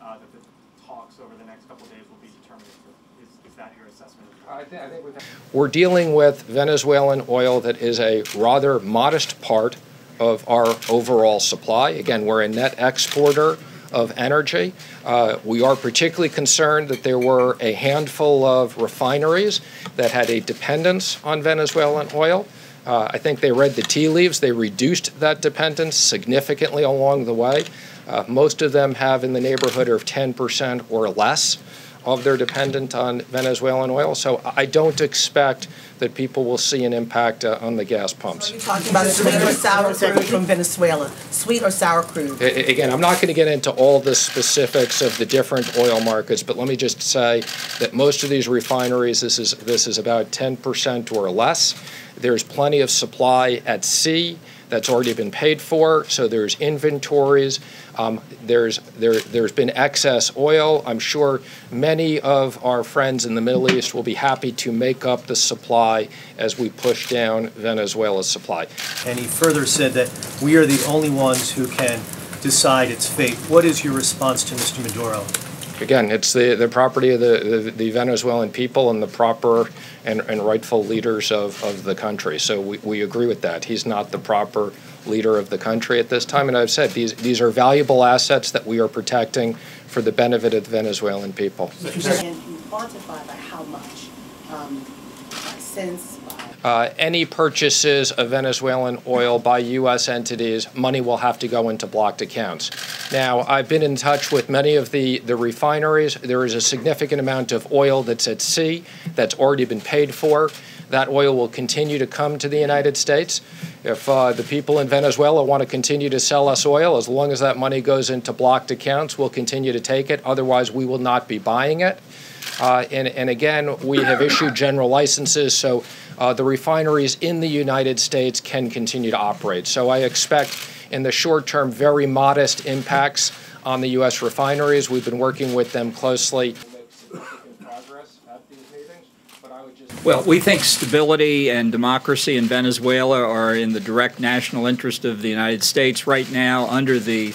that the talks over the next couple of days will be determinative. Is that your assessment? I think we're dealing with Venezuelan oil that is a rather modest part of our overall supply. Again, we're a net exporter of energy. We are particularly concerned that there were a handful of refineries that had a dependence on Venezuelan oil. I think they read the tea leaves. They reduced that dependence significantly along the way. Most of them have in the neighborhood of 10% or less of their dependence on Venezuelan oil. So I don't expect that people will see an impact on the gas pumps. Are you talking about sweet or sour crude from Venezuela? Sweet or sour crude? Again, I'm not going to get into all the specifics of the different oil markets, but let me just say that most of these refineries, this is about 10% or less. There's plenty of supply at sea that's already been paid for, so there's inventories. There's been excess oil. I'm sure many of our friends in the Middle East will be happy to make up the supply as we push down Venezuela's supply. And he further said that we are the only ones who can decide its fate. What is your response to Mr. Maduro? Again, it's the property of the Venezuelan people and the proper and rightful leaders of the country. So we agree with that. He's not the proper leader of the country at this time. And I've said these are valuable assets that we are protecting for the benefit of the Venezuelan people. And you quantify by how much? By cents? Any purchases of Venezuelan oil by U.S. entities, money will have to go into blocked accounts. Now, I've been in touch with many of the refineries. There is a significant amount of oil that's at sea that's already been paid for. That oil will continue to come to the United States. If the people in Venezuela want to continue to sell us oil, as long as that money goes into blocked accounts, we'll continue to take it. Otherwise, we will not be buying it. And again, we have issued general licenses, so the refineries in the United States can continue to operate. So I expect in the short term very modest impacts on the U.S. refineries. We've been working with them closely. Well, we think stability and democracy in Venezuela are in the direct national interest of the United States. Right now, under the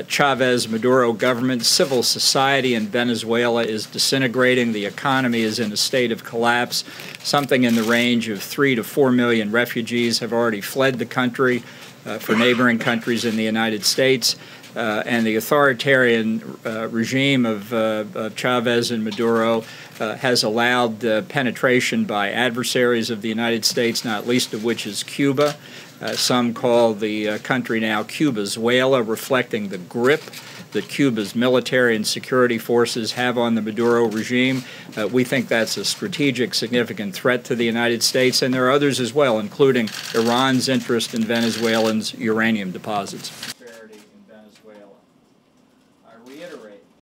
Chavez-Maduro government, civil society in Venezuela is disintegrating. The economy is in a state of collapse. Something in the range of 3 to 4 million refugees have already fled the country for neighboring countries in the United States. And the authoritarian regime of Chavez and Maduro has allowed penetration by adversaries of the United States, not least of which is Cuba. Some call the country now Cubazuela, reflecting the grip that Cuba's military and security forces have on the Maduro regime. We think that's a strategic, significant threat to the United States, and there are others as well, including Iran's interest in Venezuelans' uranium deposits. In Venezuela. I reiterate